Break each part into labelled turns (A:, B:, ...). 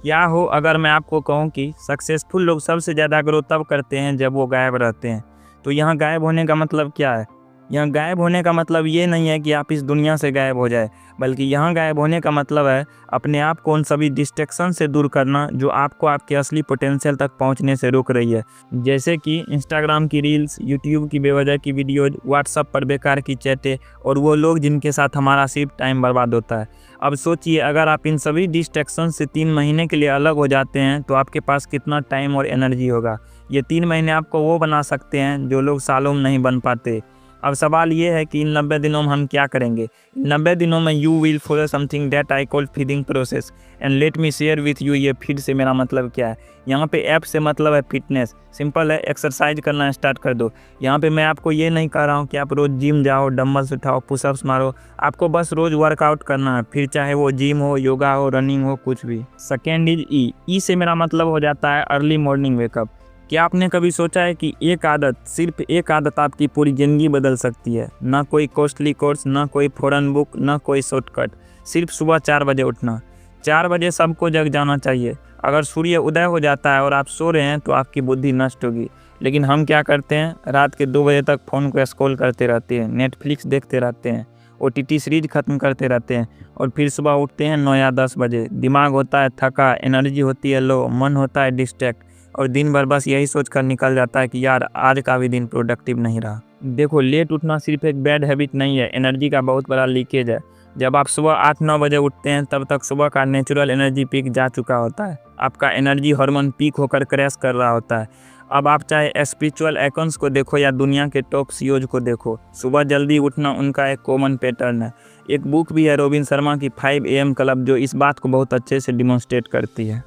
A: क्या हो अगर मैं आपको कहूँ कि सक्सेसफुल लोग सबसे ज़्यादा ग्रो तब करते हैं जब वो गायब रहते हैं। तो यहाँ गायब होने का मतलब क्या है? यहाँ गायब होने का मतलब ये नहीं है कि आप इस दुनिया से गायब हो जाए, बल्कि यहाँ गायब होने का मतलब है अपने आप को उन सभी डिस्ट्रैक्शन से दूर करना जो आपको आपके असली पोटेंशियल तक पहुँचने से रोक रही है। जैसे कि इंस्टाग्राम की रील्स, यूट्यूब की बेवजह की वीडियोज, व्हाट्सएप पर बेकार की चैटें और वो लोग जिनके साथ हमारा सिर्फ टाइम बर्बाद होता है। अब सोचिए, अगर आप इन सभी डिस्ट्रैक्शन से 3 महीने के लिए अलग हो जाते हैं तो आपके पास कितना टाइम और एनर्जी होगा। ये 3 महीने आपको वो बना सकते हैं जो लोग सालों में नहीं बन पाते। अब सवाल ये है कि इन 90 दिनों में हम क्या करेंगे। 90 दिनों में you will follow something that I call feeding process and let me share with you. ये फीड से मेरा मतलब क्या है? यहाँ पे ऐप से मतलब है फिटनेस। सिंपल है, एक्सरसाइज करना स्टार्ट कर दो। यहाँ पे मैं आपको ये नहीं कह रहा हूँ कि आप रोज़ जिम जाओ, डंबल्स उठाओ, पुशअप्स मारो। आपको बस रोज़ वर्कआउट करना है, फिर चाहे वो जिम हो, योगा हो, रनिंग हो, कुछ भी। सेकेंड इज ई से मेरा मतलब हो जाता है अर्ली मॉर्निंग वेकअप। क्या आपने कभी सोचा है कि एक आदत, सिर्फ एक आदत आपकी पूरी ज़िंदगी बदल सकती है? ना कोई कॉस्टली कोर्स, ना कोई फॉरेन बुक, ना कोई शॉर्टकट, सिर्फ सुबह 4 बजे उठना। 4 बजे सबको जग जाना चाहिए। अगर सूर्य उदय हो जाता है और आप सो रहे हैं तो आपकी बुद्धि नष्ट होगी। लेकिन हम क्या करते हैं? रात के 2 बजे तक फ़ोन को स्क्रॉल करते रहते हैं, नेटफ्लिक्स देखते रहते हैं, OTT सीरीज ख़त्म करते रहते हैं और फिर सुबह उठते हैं 9 या 10 बजे। दिमाग होता है थका, एनर्जी होती है लो, मन होता है डिस्ट्रैक्ट और दिन भर बस यही सोचकर निकल जाता है कि यार आज का भी दिन प्रोडक्टिव नहीं रहा। देखो, लेट उठना सिर्फ एक बैड हैबिट नहीं है, एनर्जी का बहुत बड़ा लीकेज है। जब आप सुबह 8-9 बजे उठते हैं तब तक सुबह का नेचुरल एनर्जी पीक जा चुका होता है। आपका एनर्जी हार्मोन पीक होकर क्रैश कर रहा होता है। अब आप चाहे स्पिरिचुअल आइकन्स को देखो या दुनिया के टॉप सीईओज को देखो, सुबह जल्दी उठना उनका एक कॉमन पैटर्न है। एक बुक भी है रॉबिन शर्मा की 5 AM क्लब जो इस बात को बहुत अच्छे से डिमॉन्स्ट्रेट करती है।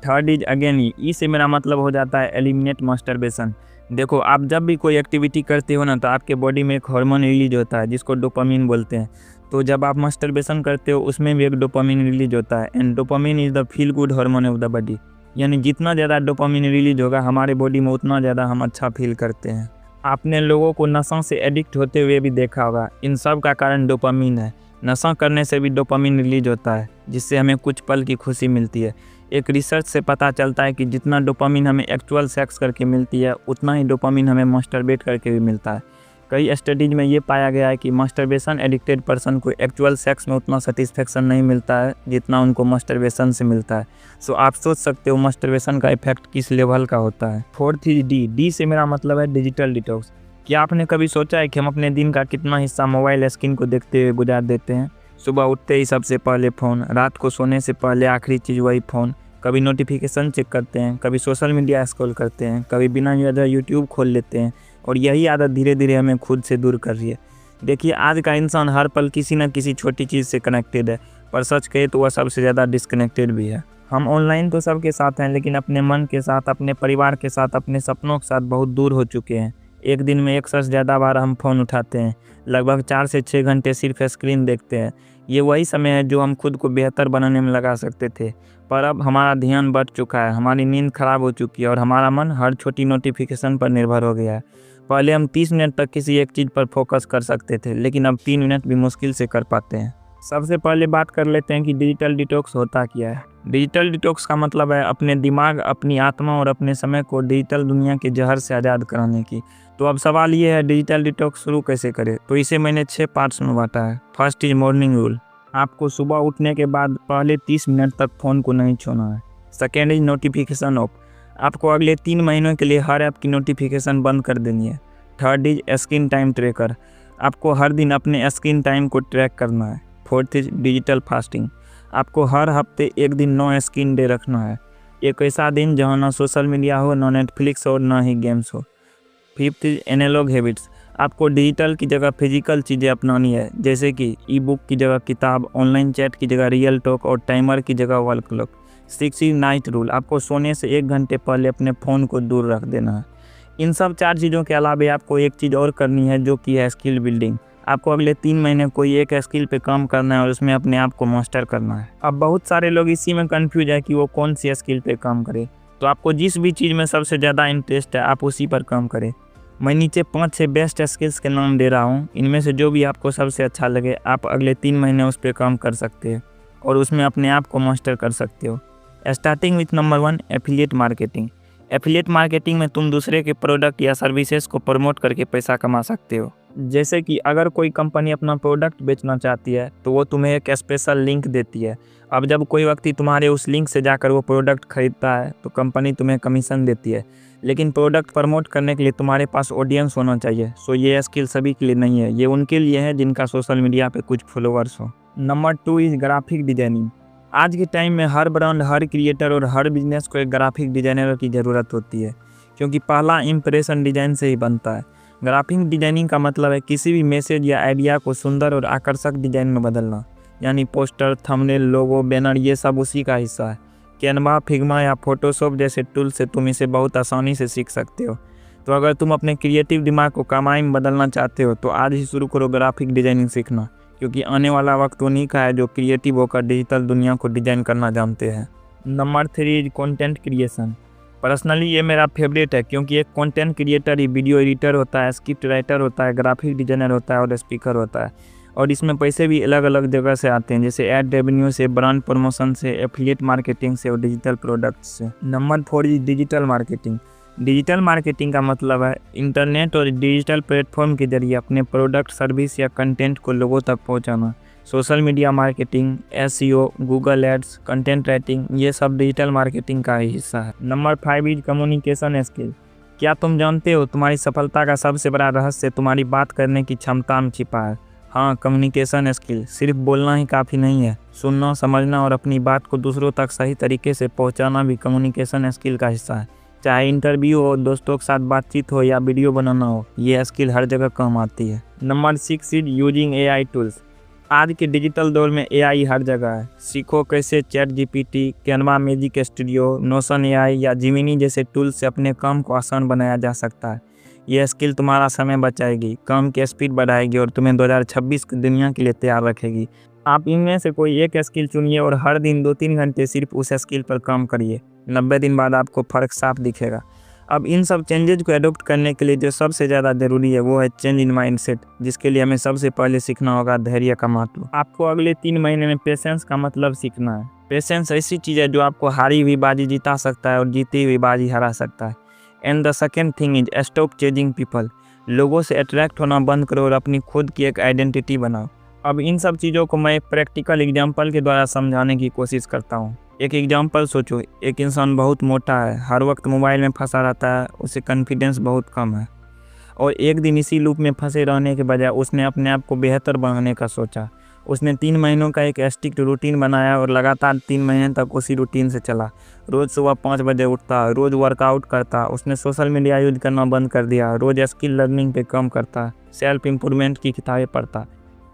A: थर्ड इज अगेन ई से मेरा मतलब हो जाता है एलिमिनेट मास्टरबेशन। देखो, आप जब भी कोई एक्टिविटी करते हो ना तो आपके बॉडी में एक हार्मोन रिलीज होता है जिसको डोपामिन बोलते हैं। तो जब आप मास्टरबेशन करते हो उसमें भी एक डोपामिन रिलीज होता है and dopamine is the feel good hormone of the body. यानी जितना ज़्यादा डोपामिन रिलीज होगा हमारे बॉडी में उतना ज़्यादा हम अच्छा फील करते हैं। आपने लोगों को नशा से एडिक्ट होते हुए भी देखा होगा। इन सब का कारण डोपामिन है। नशा करने से भी डोपामिन रिलीज होता है जिससे हमें कुछ पल की खुशी मिलती है। एक रिसर्च से पता चलता है कि जितना डोपामिन हमें एक्चुअल सेक्स करके मिलती है उतना ही डोपामिन हमें मास्टरबेट करके भी मिलता है। कई स्टडीज में ये पाया गया है कि मास्टरबेशन एडिक्टेड पर्सन को एक्चुअल सेक्स में उतना सेटिस्फेक्शन नहीं मिलता है जितना उनको मास्टरबेशन से मिलता है। सो आप सोच सकते हो मास्टरबेशन का इफेक्ट किस लेवल का होता है। फोर्थ इज डी से मेरा मतलब है डिजिटल डिटॉक्स। क्या आपने कभी सोचा है कि हम अपने दिन का कितना हिस्सा मोबाइल स्क्रीन को देखते हुए गुजार देते हैं? सुबह उठते ही सबसे पहले फ़ोन, रात को सोने से पहले आखिरी चीज़ वही फ़ोन। कभी नोटिफिकेशन चेक करते हैं, कभी सोशल मीडिया स्क्रॉल करते हैं, कभी बिना वजह यूट्यूब खोल लेते हैं और यही आदत धीरे धीरे हमें खुद से दूर कर रही है। देखिए, आज का इंसान हर पल किसी न किसी छोटी चीज़ से कनेक्टेड है, पर सच कहे तो वह सबसे ज़्यादा डिस्कनेक्टेड भी है। हम ऑनलाइन तो सबके साथ हैं लेकिन अपने मन के साथ, अपने परिवार के साथ, अपने सपनों के साथ बहुत दूर हो चुके हैं। एक दिन में 1 से ज़्यादा बार हम फ़ोन उठाते हैं, लगभग 4 से 6 घंटे सिर्फ स्क्रीन देखते हैं। ये वही समय है जो हम खुद को बेहतर बनाने में लगा सकते थे, पर अब हमारा ध्यान बढ़ चुका है, हमारी नींद खराब हो चुकी है और हमारा मन हर छोटी नोटिफिकेशन पर निर्भर हो गया है। पहले हम 30 मिनट तक किसी एक चीज़ पर फोकस कर सकते थे लेकिन अब 3 मिनट भी मुश्किल से कर पाते हैं। सबसे पहले बात कर लेते हैं कि डिजिटल डिटॉक्स होता क्या है। डिजिटल डिटॉक्स का मतलब है अपने दिमाग, अपनी आत्मा और अपने समय को डिजिटल दुनिया के जहर से आज़ाद कराने की। तो अब सवाल ये है, डिजिटल डिटॉक्स शुरू कैसे करें? तो इसे मैंने 6 पार्ट्स में बांटा है। First is morning rule. आपको सुबह उठने के बाद पहले 30 मिनट तक फ़ोन को नहीं छूना है। Second is notification of. आपको अगले 3 महीनों के लिए हर ऐप की नोटिफिकेशन बंद कर देनी है। Third is screen time tracker. आपको हर दिन अपने स्क्रीन टाइम को ट्रैक करना है। Fourth is digital fasting. आपको हर हफ्ते एक दिन नो स्क्रीन डे रखना है। एक ऐसा दिन जहाँ ना सोशल मीडिया हो, ना नेटफ्लिक्स हो, ना ही गेम्स हो। Fifth is analogue habits. आपको डिजिटल की जगह फिजिकल चीज़ें अपनानी है, जैसे कि ई बुक की जगह किताब, ऑनलाइन चैट की जगह रियल टॉक और टाइमर की जगह wall clock. Six is night rule. आपको सोने से 1 घंटे पहले अपने फ़ोन को दूर रख देना है। इन सब 4 चीज़ों के अलावा आपको एक चीज़ और करनी है जो कि है स्किल बिल्डिंग। आपको अगले 3 महीने कोई एक स्किल पे काम करना है और उसमें अपने आप को मास्टर करना है। अब बहुत सारे लोग इसी में कंफ्यूज है कि वो कौन सी स्किल पे काम करे। तो आपको जिस भी चीज़ में सबसे ज़्यादा इंटरेस्ट है आप उसी पर काम करें। मैं नीचे 5-6 बेस्ट स्किल्स के नाम दे रहा हूँ, इनमें से जो भी आपको सबसे अच्छा लगे आप अगले 3 महीने उस पर काम कर सकते हैं और उसमें अपने आप को मास्टर कर सकते हो। Starting with number 1, affiliate marketing. Affiliate marketing में तुम दूसरे के प्रोडक्ट या सर्विसेज को प्रमोट करके पैसा कमा सकते हो। जैसे कि अगर कोई कंपनी अपना प्रोडक्ट बेचना चाहती है तो वो तुम्हें एक स्पेशल लिंक देती है। अब जब कोई व्यक्ति तुम्हारे उस लिंक से जाकर वो प्रोडक्ट खरीदता है तो कंपनी तुम्हें कमीशन देती है। लेकिन प्रोडक्ट प्रमोट करने के लिए तुम्हारे पास ऑडियंस होना चाहिए। सो ये स्किल सभी के लिए नहीं है, ये उनके लिए है जिनका सोशल मीडिया पे कुछ फॉलोअर्स हो। Number 2 is graphic designing. आज के टाइम में हर ब्रांड, हर क्रिएटर और हर बिजनेस को एक ग्राफिक डिजाइनर की ज़रूरत होती है, क्योंकि पहला इंप्रेशन डिज़ाइन से ही बनता है। ग्राफिक डिजाइनिंग का मतलब है किसी भी मैसेज या आइडिया को सुंदर और आकर्षक डिजाइन में बदलना, यानी पोस्टर, थंबनेल, लोगो, बैनर, ये सब उसी का हिस्सा है। कैनवा, फिग्मा या फोटोशॉप जैसे टूल से तुम इसे बहुत आसानी से सीख सकते हो। तो अगर तुम अपने क्रिएटिव दिमाग को कमाई में बदलना चाहते हो तो आज ही शुरू करो ग्राफिक डिजाइनिंग सीखना, क्योंकि आने वाला वक्त उन्हीं का है जो क्रिएटिव होकर डिजिटल दुनिया को डिजाइन करना जानते हैं। Number 3 is content creation. Personally ये मेरा फेवरेट है, क्योंकि एक कंटेंट क्रिएटर ही वीडियो एडिटर होता है, स्क्रिप्ट राइटर होता है, ग्राफिक डिजाइनर होता है और स्पीकर होता है। और इसमें पैसे भी अलग अलग जगह से आते हैं, जैसे एड रेवेन्यू से, ब्रांड प्रमोशन से, एफिलिएट मार्केटिंग से और डिजिटल प्रोडक्ट से। Number 4 is digital marketing. Digital marketing का मतलब है इंटरनेट और डिजिटल प्लेटफॉर्म के जरिए अपने प्रोडक्ट, सर्विस या कंटेंट को लोगों तक पहुंचाना। Social media marketing, SEO, Google ads, content writing, ये सब डिजिटल मार्केटिंग का ही हिस्सा है। Number 5 is communication skill. क्या तुम जानते हो तुम्हारी सफलता का सबसे बड़ा रहस्य तुम्हारी बात करने की क्षमता में छिपा है? हाँ, कम्युनिकेशन स्किल। सिर्फ बोलना ही काफ़ी नहीं है, सुनना, समझना और अपनी बात को दूसरों तक सही तरीके से पहुँचाना भी कम्युनिकेशन स्किल का हिस्सा है। चाहे इंटरव्यू हो, दोस्तों के साथ बातचीत हो या वीडियो बनाना हो, ये स्किल हर जगह काम आती है। Number 6 is using AI tools. आज के डिजिटल दौर में AI हर जगह है। सीखो कैसे ChatGPT, Canva, magic studio, notion AI या जिमिनी जैसे टूल्स से अपने काम को आसान बनाया जा सकता है। यह स्किल तुम्हारा समय बचाएगी, काम की स्पीड बढ़ाएगी और तुम्हें 2026 की दुनिया के लिए तैयार रखेगी। आप इनमें से कोई एक स्किल चुनिए और हर दिन 2-3 घंटे सिर्फ उस स्किल पर काम करिए। 90 दिन बाद आपको फ़र्क साफ दिखेगा। अब इन सब चेंजेज को एडॉप्ट करने के लिए जो सबसे ज़्यादा ज़रूरी है वो है चेंज इन माइंडसेट, जिसके लिए हमें सबसे पहले सीखना होगा धैर्य का महत्व। आपको अगले 3 महीने में पेशेंस का मतलब सीखना है। पेशेंस ऐसी चीज़ है जो आपको हारी हुई बाजी जिता सकता है और जीती हुई बाजी हरा सकता है। And the second thing is stop chasing people. लोगों से अट्रैक्ट होना बंद करो और अपनी खुद की एक आइडेंटिटी बनाओ। अब इन सब चीज़ों को मैं एक प्रैक्टिकल एग्जाम्पल के द्वारा समझाने की कोशिश करता हूँ। एक एग्जाम्पल सोचो, एक इंसान बहुत मोटा है, हर वक्त मोबाइल में फंसा रहता है, उसे कॉन्फिडेंस बहुत कम है और एक दिन इसी लूप में फंसे रहने के बजाय उसने अपने आप को बेहतर बनाने का सोचा। उसने 3 महीनों का एक स्ट्रिक्ट रूटीन बनाया और लगातार 3 महीने तक उसी रूटीन से चला। रोज़ सुबह 5 बजे उठता, रोज़ वर्कआउट करता, उसने सोशल मीडिया यूज करना बंद कर दिया, रोज़ स्किल लर्निंग पे काम करता, सेल्फ इम्प्रूवमेंट की किताबें पढ़ता।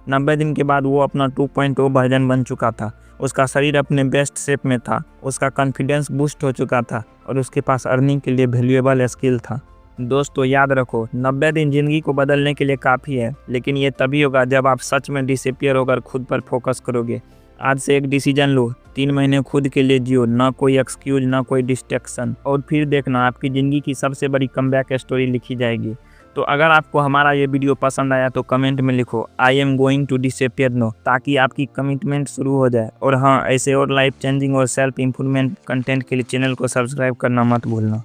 A: 90 दिन के बाद वो अपना 2.0 वर्जन बन चुका था। उसका शरीर अपने बेस्ट शेप में था, उसका कॉन्फिडेंस बूस्ट हो चुका था और उसके पास अर्निंग के लिए वैल्यूएबल स्किल था। दोस्तों याद रखो, 90 दिन ज़िंदगी को बदलने के लिए काफ़ी है, लेकिन ये तभी होगा जब आप सच में डिसअपियर होकर खुद पर फोकस करोगे। आज से एक डिसीजन लो, 3 महीने खुद के लिए जियो, ना कोई एक्सक्यूज, ना कोई डिस्ट्रैक्शन, और फिर देखना आपकी ज़िंदगी की सबसे बड़ी कमबैक स्टोरी लिखी जाएगी। तो अगर आपको हमारा ये वीडियो पसंद आया तो कमेंट में लिखो I am going to disappear no, ताकि आपकी कमिटमेंट शुरू हो जाए। और हाँ, ऐसे और लाइफ चेंजिंग और सेल्फ इम्प्रूवमेंट कंटेंट के लिए चैनल को सब्सक्राइब करना मत भूलना।